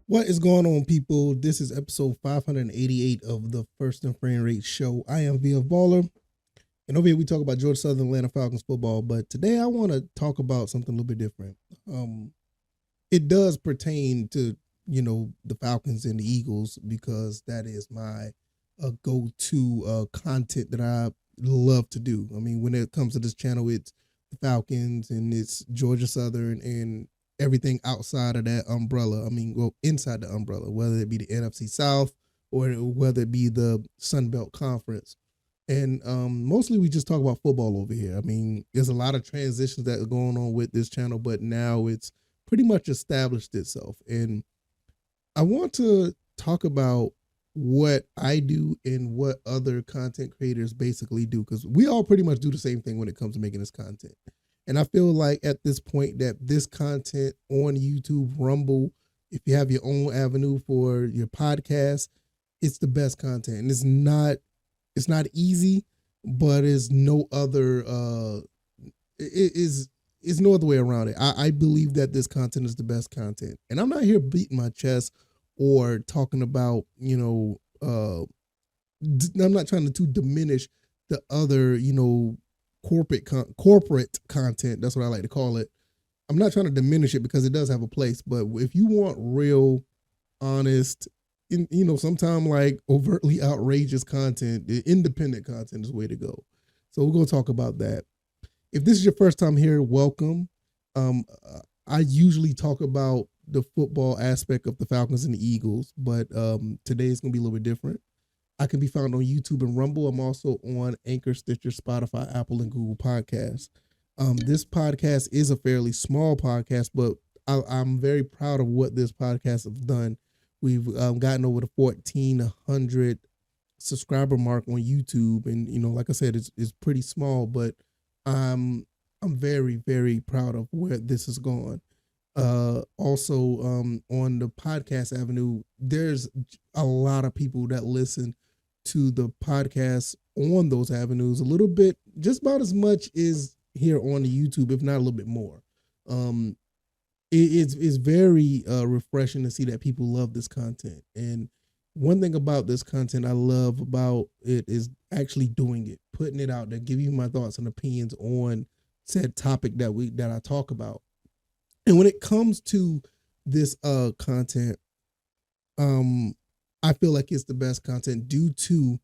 What is going on, people? This is episode 588 of the First and Frame Rate Show. I am VF Baller, and over here we talk about Georgia Southern Atlanta Falcons football. But today I want to talk about something a little bit different. It does pertain to the Falcons and the Eagles because that is my go-to content that I love to do. I mean, when it comes to this channel, it's the Falcons and it's Georgia Southern and everything outside of that umbrella. I mean, well, inside the umbrella, whether it be the NFC South or whether it be the Sun Belt Conference. And mostly we just talk about football over here. I mean, there's a lot of transitions that are going on with this channel, but now it's pretty much established itself. And I want to talk about what I do and what other content creators basically do, because we all pretty much do the same thing when it comes to making this content. And I feel like at this point that this content on YouTube, Rumble, if you have your own avenue for your podcast, it's the best content. And it's not easy, but it's no other it is no other way around it. I believe that this content is the best content. And I'm not here beating my chest or talking about, I'm not trying to diminish the other, corporate content. That's what I like to call it. I'm not trying to diminish it because it does have a place. But if you want real, honest, sometimes like overtly outrageous content, the independent content is the way to go. So we're gonna talk about that. If this is your first time here, welcome. I usually talk about the football aspect of the Falcons and the Eagles, but today is gonna be a little bit different. I can be found on YouTube and Rumble. I'm also on Anchor, Stitcher, Spotify, Apple, and Google Podcasts. This podcast is a fairly small podcast, but I'm very proud of what this podcast has done. We've gotten over the 1,400 subscriber mark on YouTube, and like I said, it's pretty small, but I'm very, very proud of where this has gone. Also, on the podcast avenue, there's a lot of people that listen to the podcast on those avenues a little bit, just about as much as here on the YouTube, if not a little bit more. It's very refreshing to see that people love this content. And one thing about this content I love about it is actually doing it, putting it out there, giving you my thoughts and opinions on said topic that I talk about. And when it comes to this content, I feel like it's the best content due to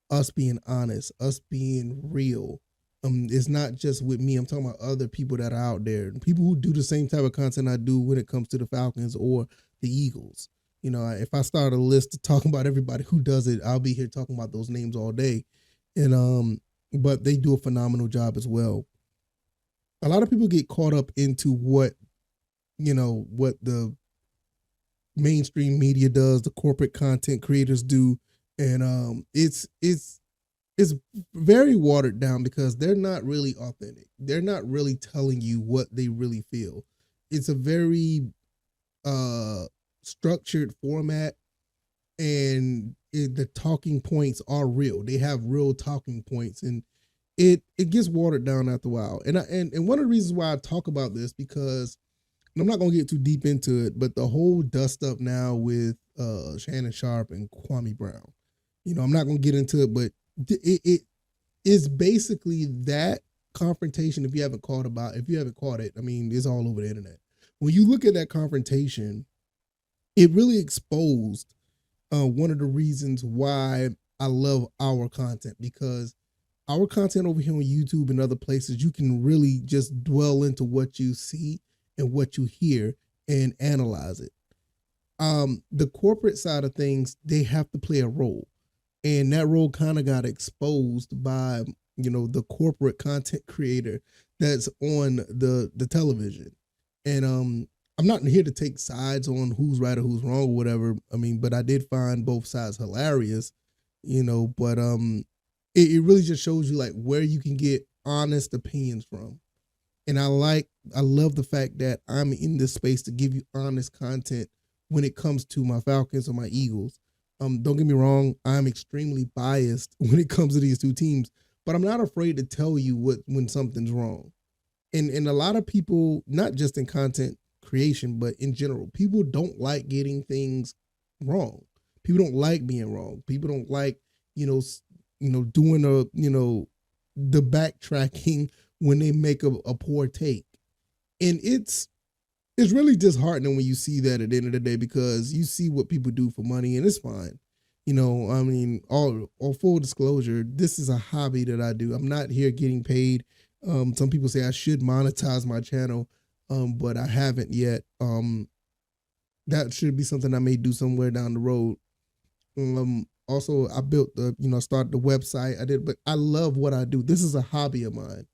us being honest, us being real. It's not just with me. I'm talking about other people that are out there, people who do the same type of content I do when it comes to the Falcons or the Eagles. If I start a list of talking about everybody who does it, I'll be here talking about those names all day. And but they do a phenomenal job as well. A lot of people get caught up into what the mainstream media does, the corporate content creators do, and it's very watered down because they're not really authentic. They're not really telling you what they really feel. It's a very structured format, and the talking points are real. They have real talking points, and it gets watered down after a while. And one of the reasons why I talk about this, because I'm not going to get too deep into it, but the whole dust up now with Shannon Sharp and Kwame Brown. I'm not going to get into it, but it is basically that confrontation. If you haven't caught it, I mean, it's all over the internet. When you look at that confrontation, it really exposed one of the reasons why I love our content, because our content over here on YouTube and other places, you can really just dwell into what you see and what you hear and analyze it. The corporate side of things, they have to play a role. And that role kind of got exposed by, the corporate content creator that's on the television. And I'm not here to take sides on who's right or who's wrong or whatever. I mean, but I did find both sides hilarious, but it really just shows you like where you can get honest opinions from. And I love the fact that I'm in this space to give you honest content when it comes to my Falcons or my Eagles. Don't get me wrong, I'm extremely biased when it comes to these two teams, but I'm not afraid to tell you when something's wrong. And a lot of people, not just in content creation, but in general, people don't like getting things wrong. People don't like being wrong. People don't like, doing the backtracking when they make a poor take. And it's really disheartening when you see that at the end of the day, because you see what people do for money, and it's fine. I mean, all full disclosure, this is a hobby that I do. I'm not here getting paid. Some people say I should monetize my channel, but I haven't yet. That should be something I may do somewhere down the road. Also, I built started the website. I did, but I love what I do. This is a hobby of mine.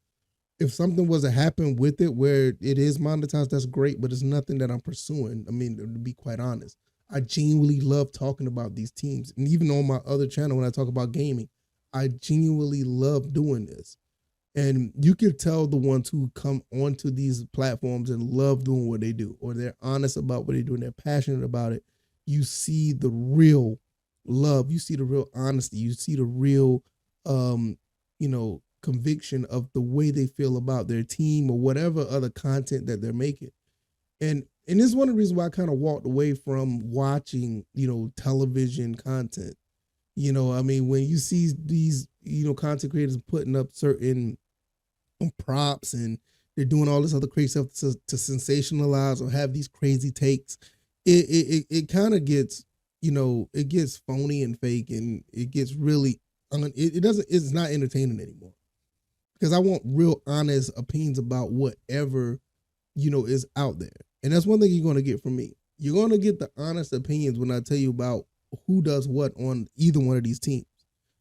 If something was to happen with it where it is monetized, that's great, but it's nothing that I'm pursuing. I mean, to be quite honest, I genuinely love talking about these teams. And even on my other channel, when I talk about gaming, I genuinely love doing this. And you can tell the ones who come onto these platforms and love doing what they do, or they're honest about what they do and they're passionate about it. You see the real love. You see the real honesty. You see the real, conviction of the way they feel about their team or whatever other content that they're making. And this is one of the reasons why I kind of walked away from watching, television content. I mean, when you see these, content creators putting up certain props and they're doing all this other crazy stuff to sensationalize or have these crazy takes, it kind of gets, it gets phony and fake, and it gets really, it's not entertaining anymore. Because I want real honest opinions about whatever, is out there. And that's one thing you're going to get from me. You're going to get the honest opinions when I tell you about who does what on either one of these teams.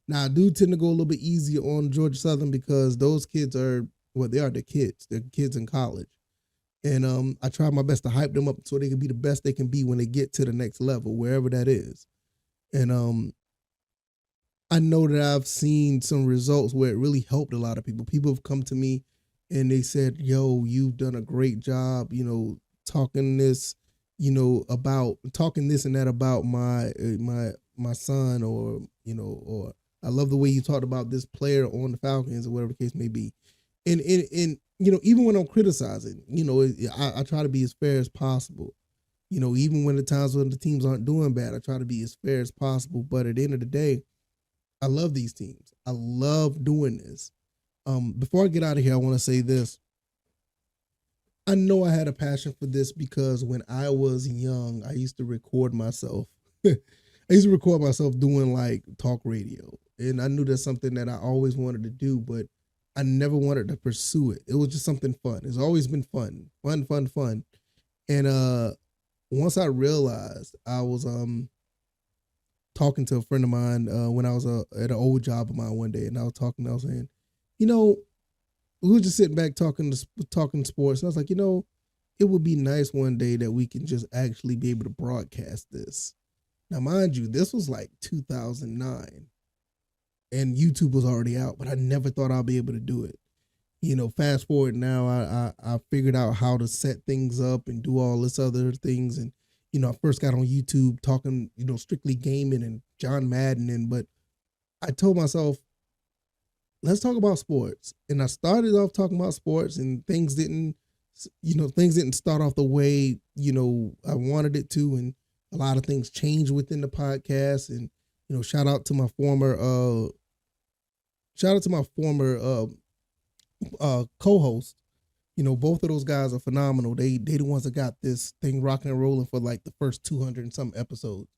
Now, I do tend to go a little bit easier on Georgia Southern because those kids are, they're kids. They're kids in college. And I try my best to hype them up so they can be the best they can be when they get to the next level, wherever that is. And I know that I've seen some results where it really helped a lot of people. People have come to me and they said, yo, you've done a great job, talking this, about talking this and that about my son, or I love the way you talked about this player on the Falcons, or whatever the case may be. And even when I'm criticizing, I try to be as fair as possible. Even when the times when the teams aren't doing bad, I try to be as fair as possible. But at the end of the day, I love these teams. I love doing this. Before I get out of here, I want to say this. I know I had a passion for this because when I was young, I used to record myself. I used to record myself doing like talk radio. And I knew that's something that I always wanted to do, but I never wanted to pursue it. It was just something fun. It's always been fun. Fun. And once I realized, I was talking to a friend of mine when I was at an old job of mine one day, and I was saying, we were just sitting back talking sports, and I was like, it would be nice one day that we can just actually be able to broadcast this. Now, mind you, this was like 2009, and YouTube was already out, but I never thought I'd be able to do it. Fast forward now, I figured out how to set things up and do all this other things, and I first got on YouTube talking, strictly gaming and John Madden, but I told myself, let's talk about sports. And I started off talking about sports, and things didn't start off the way, I wanted it to. And a lot of things changed within the podcast. And, shout out to my former co-host. Both of those guys are phenomenal. They the ones that got this thing rocking and rolling for like the first 200 and some episodes.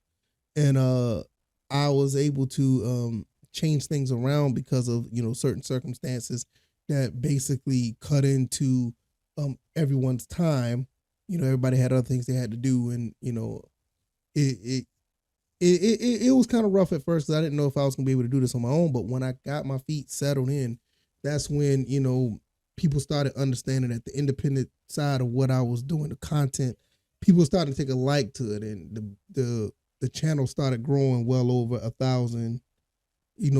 And I was able to change things around because of, certain circumstances that basically cut into everyone's time. Everybody had other things they had to do, and it was kind of rough at first because I didn't know if I was gonna be able to do this on my own. But when I got my feet settled in, that's when people started understanding that the independent side of what I was doing, the content, people started to take a like to it, and the channel started growing well over 1,000,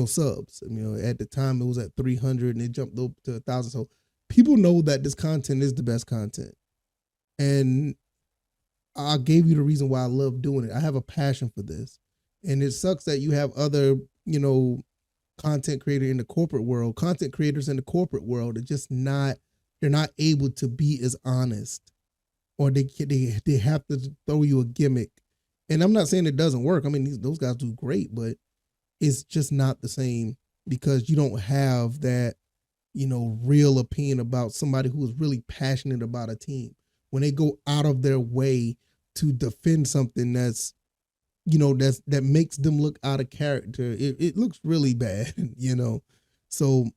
subs. At the time it was at 300 and it jumped up to 1,000. So people know that this content is the best content. And I gave you the reason why I love doing it. I have a passion for this. And it sucks that you have other, content creators in the corporate world, they're just not able to be as honest or they have to throw you a gimmick. And I'm not saying it doesn't work. I mean, those guys do great, but it's just not the same because you don't have that, real opinion about somebody who is really passionate about a team. When they go out of their way to defend something that makes them look out of character, it looks really bad, So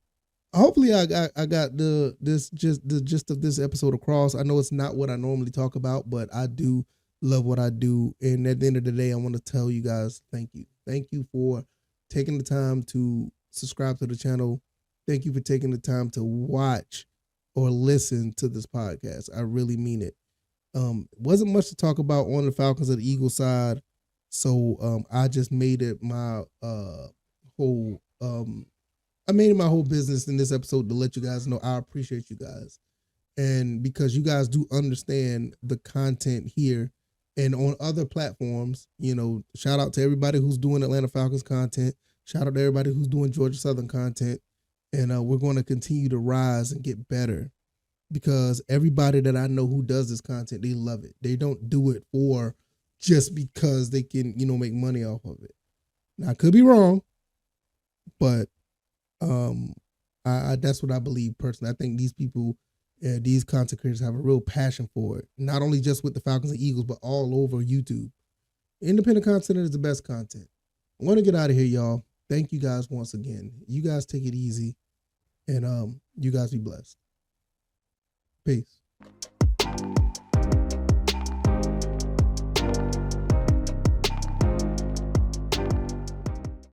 hopefully I got the gist of this episode across. I know it's not what I normally talk about, but I do love what I do. And at the end of the day, I want to tell you guys thank you. Thank you for taking the time to subscribe to the channel. Thank you for taking the time to watch or listen to this podcast. I really mean it. Wasn't much to talk about on the Falcons or the Eagles side. So I just made it my whole I made it my whole business in this episode to let you guys know I appreciate you guys. And because you guys do understand the content here and on other platforms, shout out to everybody who's doing Atlanta Falcons content. Shout out to everybody who's doing Georgia Southern content. And we're going to continue to rise and get better because everybody that I know who does this content, they love it. They don't do it for just because they can, make money off of it. Now, I could be wrong, but that's what I believe personally. I think these people, these content creators have a real passion for it. Not only just with the Falcons and Eagles, but all over YouTube. Independent content is the best content. I want to get out of here, y'all. Thank you guys once again. You guys take it easy, and you guys be blessed. Peace.